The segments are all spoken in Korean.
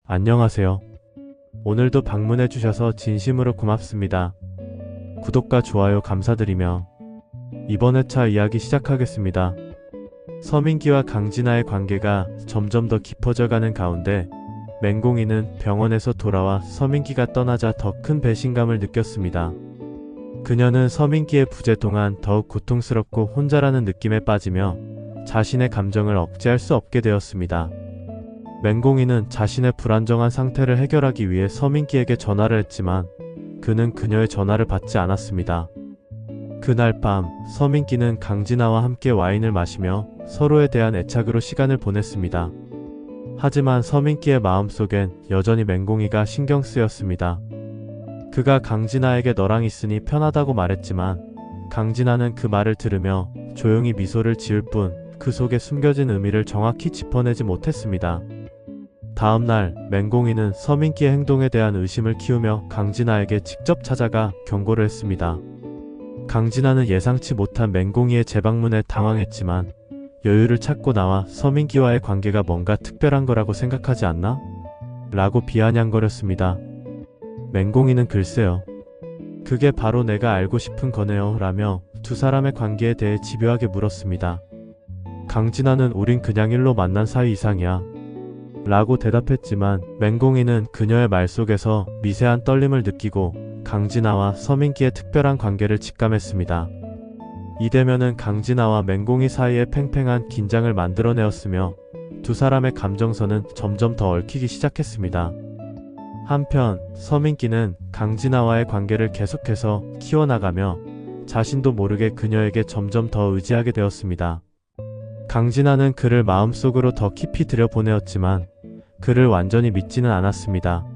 안녕하세요. 오늘도 방문해 주셔서 진심으로 고맙습니다. 구독과 좋아요 감사드리며 이번 회차 이야기 시작하겠습니다. 서민기와 강진아의 관계가 점점 더 깊어져가는 가운데 맹공이는 병원에서 돌아와 서민기가 떠나자 더 큰 배신감을 느꼈습니다. 그녀는 서민기의 부재 동안 더욱 고통스럽고 혼자라는 느낌에 빠지며 자신의 감정을 억제할 수 없게 되었습니다. 맹공이는 자신의 불안정한 상태를 해결하기 위해 서민기에게 전화를 했지만 그는 그녀의 전화를 받지 않았습니다. 그날 밤 서민기는 강진아와 함께 와인을 마시며 서로에 대한 애착으로 시간을 보냈습니다. 하지만 서민기의 마음속엔 여전히 맹공이가 신경 쓰였습니다. 그가 강진아에게 너랑 있으니 편하다고 말했지만 강진아는 그 말을 들으며 조용히 미소를 지을 뿐 그 속에 숨겨진 의미를 정확히 짚어내지 못했습니다. 다음날 맹공이는 서민기의 행동에 대한 의심을 키우며 강진아에게 직접 찾아가 경고를 했습니다. 강진아는 예상치 못한 맹공이의 재방문에 당황했지만 여유를 찾고 나와 서민기와의 관계가 뭔가 특별한 거라고 생각하지 않나? 라고 비아냥거렸습니다. 맹공이는 글쎄요. 그게 바로 내가 알고 싶은 거네요. 라며 두 사람의 관계에 대해 집요하게 물었습니다. 강진아는 우린 그냥 일로 만난 사이 이상이야. 라고 대답했지만 맹공이는 그녀의 말 속에서 미세한 떨림을 느끼고 강진아와 서민기의 특별한 관계를 직감했습니다. 이 대면은 강진아와 맹공이 사이에 팽팽한 긴장을 만들어내었으며 두 사람의 감정선은 점점 더 얽히기 시작했습니다. 한편 서민기는 강진아와의 관계를 계속해서 키워나가며 자신도 모르게 그녀에게 점점 더 의지하게 되었습니다. 강진아는 그를 마음속으로 더 깊이 들여보내었지만 그를 완전히 믿지는 않았습니다.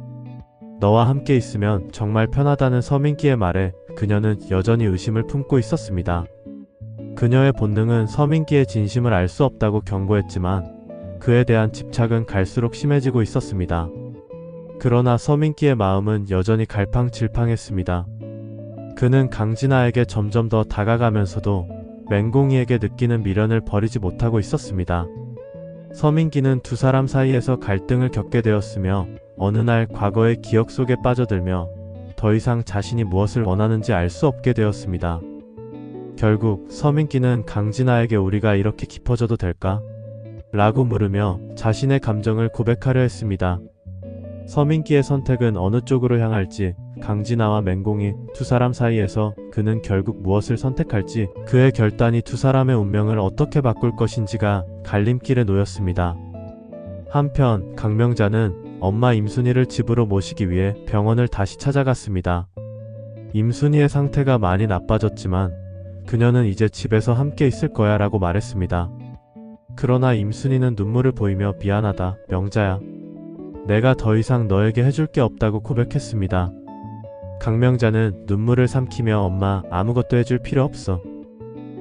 너와 함께 있으면 정말 편하다는 서민기의 말에 그녀는 여전히 의심을 품고 있었습니다. 그녀의 본능은 서민기의 진심을 알 수 없다고 경고했지만 그에 대한 집착은 갈수록 심해지고 있었습니다. 그러나 서민기의 마음은 여전히 갈팡질팡했습니다. 그는 강진아에게 점점 더 다가가면서도 맹공이에게 느끼는 미련을 버리지 못하고 있었습니다. 서민기는 두 사람 사이에서 갈등을 겪게 되었으며 어느 날 과거의 기억 속에 빠져들며 더 이상 자신이 무엇을 원하는지 알 수 없게 되었습니다. 결국 서민기는 강진아에게 우리가 이렇게 깊어져도 될까? 라고 물으며 자신의 감정을 고백하려 했습니다. 서민기의 선택은 어느 쪽으로 향할지 강진아와 맹공이 두 사람 사이에서 그는 결국 무엇을 선택할지 그의 결단이 두 사람의 운명을 어떻게 바꿀 것인지가 갈림길에 놓였습니다. 한편 강명자는 엄마 임순희를 집으로 모시기 위해 병원을 다시 찾아갔습니다. 임순희의 상태가 많이 나빠졌지만 그녀는 이제 집에서 함께 있을 거야 라고 말했습니다. 그러나 임순희는 눈물을 보이며 미안하다 명자야. 내가 더 이상 너에게 해줄 게 없다고 고백했습니다. 강명자는 눈물을 삼키며 엄마 아무것도 해줄 필요 없어.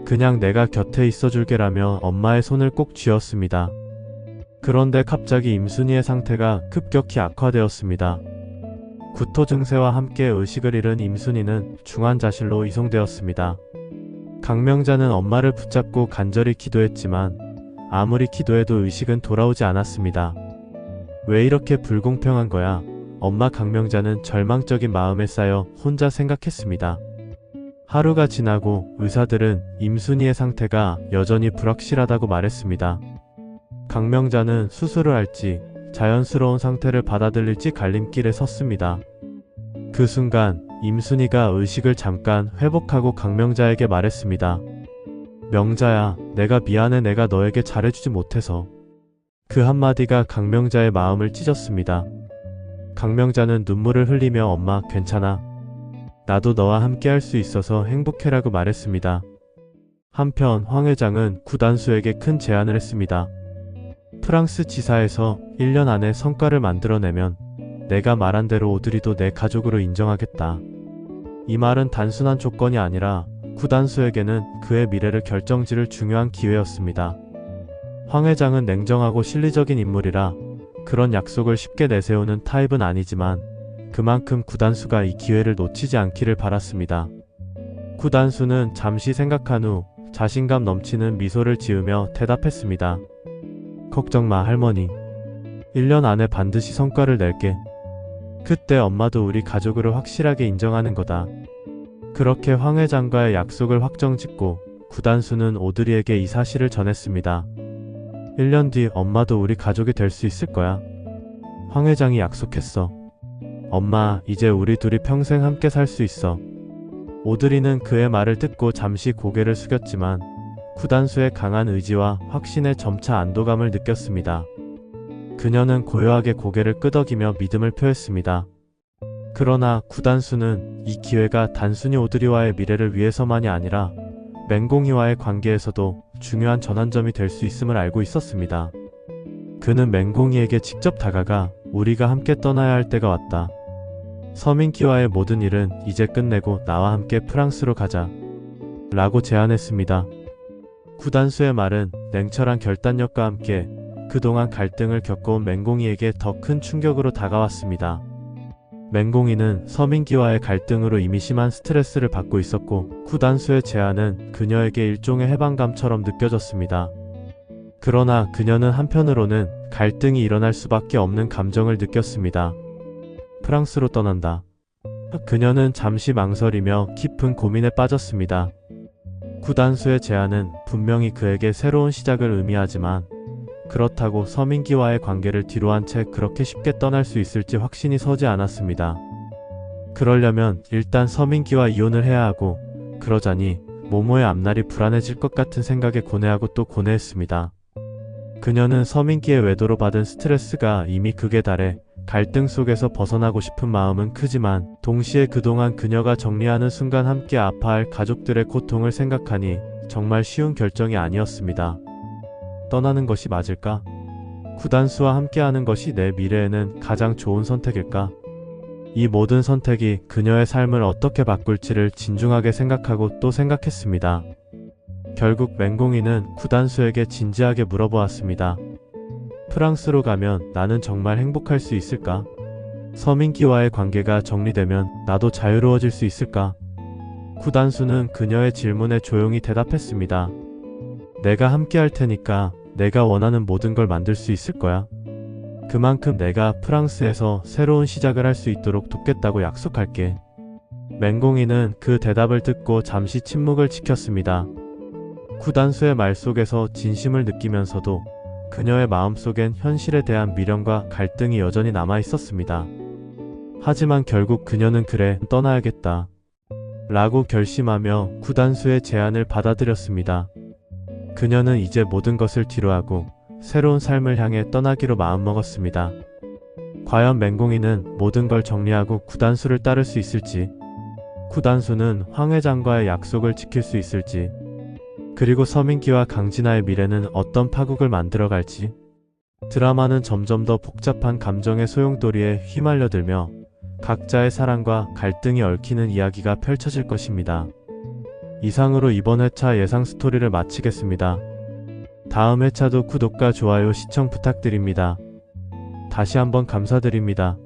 그냥 내가 곁에 있어줄게라며 엄마의 손을 꼭 쥐었습니다. 그런데 갑자기 임순희의 상태가 급격히 악화되었습니다. 구토 증세와 함께 의식을 잃은 임순희는 중환자실로 이송되었습니다. 강명자는 엄마를 붙잡고 간절히 기도했지만 아무리 기도해도 의식은 돌아오지 않았습니다. 왜 이렇게 불공평한 거야? 엄마 강명자는 절망적인 마음에 쌓여 혼자 생각했습니다. 하루가 지나고 의사들은 임순희의 상태가 여전히 불확실하다고 말했습니다. 강명자는 수술을 할지 자연스러운 상태를 받아들일지 갈림길에 섰습니다. 그 순간 임순희가 의식을 잠깐 회복하고 강명자에게 말했습니다. 명자야, 내가 미안해. 내가 너에게 잘해주지 못해서. 그 한마디가 강명자의 마음을 찢었습니다. 강명자는 눈물을 흘리며 엄마 괜찮아. 나도 너와 함께 할 수 있어서 행복해라고 말했습니다. 한편 황 회장은 구단수에게 큰 제안을 했습니다. 프랑스 지사에서 1년 안에 성과를 만들어내면 내가 말한 대로 오드리도 내 가족으로 인정하겠다. 이 말은 단순한 조건이 아니라 구단수에게는 그의 미래를 결정지을 중요한 기회였습니다. 황 회장은 냉정하고 실리적인 인물이라 그런 약속을 쉽게 내세우는 타입은 아니지만 그만큼 구단수가 이 기회를 놓치지 않기를 바랐습니다. 구단수는 잠시 생각한 후 자신감 넘치는 미소를 지으며 대답했습니다. 걱정 마 할머니. 1년 안에 반드시 성과를 낼게. 그때 엄마도 우리 가족으로 확실하게 인정하는 거다. 그렇게 황 회장과의 약속을 확정짓고 구단수는 오드리에게 이 사실을 전했습니다. 1년 뒤 엄마도 우리 가족이 될 수 있을 거야. 황 회장이 약속했어. 엄마, 이제 우리 둘이 평생 함께 살 수 있어. 오드리는 그의 말을 듣고 잠시 고개를 숙였지만 구단수의 강한 의지와 확신에 점차 안도감을 느꼈습니다. 그녀는 고요하게 고개를 끄덕이며 믿음을 표했습니다. 그러나 구단수는 이 기회가 단순히 오드리와의 미래를 위해서만이 아니라 맹공이와의 관계에서도 중요한 전환점이 될 수 있음을 알고 있었습니다. 그는 맹공이에게 직접 다가가 우리가 함께 떠나야 할 때가 왔다. 서민기와의 모든 일은 이제 끝내고 나와 함께 프랑스로 가자. 라고 제안했습니다. 구단수의 말은 냉철한 결단력과 함께 그동안 갈등을 겪어온 맹공이에게 더 큰 충격으로 다가왔습니다. 맹공이는 서민기와의 갈등으로 이미 심한 스트레스를 받고 있었고 구단수의 제안은 그녀에게 일종의 해방감처럼 느껴졌습니다. 그러나 그녀는 한편으로는 갈등이 일어날 수밖에 없는 감정을 느꼈습니다. 프랑스로 떠난다. 그녀는 잠시 망설이며 깊은 고민에 빠졌습니다. 구단수의 제안은 분명히 그에게 새로운 시작을 의미하지만 그렇다고 서민기와의 관계를 뒤로한 채 그렇게 쉽게 떠날 수 있을지 확신이 서지 않았습니다. 그러려면 일단 서민기와 이혼을 해야 하고 그러자니 모모의 앞날이 불안해질 것 같은 생각에 고뇌하고 또 고뇌했습니다. 그녀는 서민기의 외도로 받은 스트레스가 이미 극에 달해 갈등 속에서 벗어나고 싶은 마음은 크지만 동시에 그동안 그녀가 정리하는 순간 함께 아파할 가족들의 고통을 생각하니 정말 쉬운 결정이 아니었습니다. 떠나는 것이 맞을까? 구단수와 함께하는 것이 내 미래에는 가장 좋은 선택일까? 이 모든 선택이 그녀의 삶을 어떻게 바꿀지를 진중하게 생각하고 또 생각했습니다. 결국 맹공이는 구단수에게 진지하게 물어보았습니다. 프랑스로 가면 나는 정말 행복할 수 있을까? 서민기와의 관계가 정리되면 나도 자유로워질 수 있을까? 구단수는 그녀의 질문에 조용히 대답했습니다. 내가 함께 할 테니까 내가 원하는 모든 걸 만들 수 있을 거야. 그만큼 내가 프랑스에서 새로운 시작을 할 수 있도록 돕겠다고 약속할게. 맹공이는 그 대답을 듣고 잠시 침묵을 지켰습니다. 구단수의 말 속에서 진심을 느끼면서도 그녀의 마음속엔 현실에 대한 미련과 갈등이 여전히 남아 있었습니다. 하지만 결국 그녀는 그래, 떠나야겠다. 라고 결심하며 구단수의 제안을 받아들였습니다. 그녀는 이제 모든 것을 뒤로하고 새로운 삶을 향해 떠나기로 마음먹었습니다. 과연 맹공이는 모든 걸 정리하고 구단수를 따를 수 있을지, 구단수는 황 회장과의 약속을 지킬 수 있을지, 그리고 서민기와 강진아의 미래는 어떤 파국을 만들어갈지. 드라마는 점점 더 복잡한 감정의 소용돌이에 휘말려들며 각자의 사랑과 갈등이 얽히는 이야기가 펼쳐질 것입니다. 이상으로 이번 회차 예상 스토리를 마치겠습니다. 다음 회차도 구독과 좋아요, 시청 부탁드립니다. 다시 한번 감사드립니다.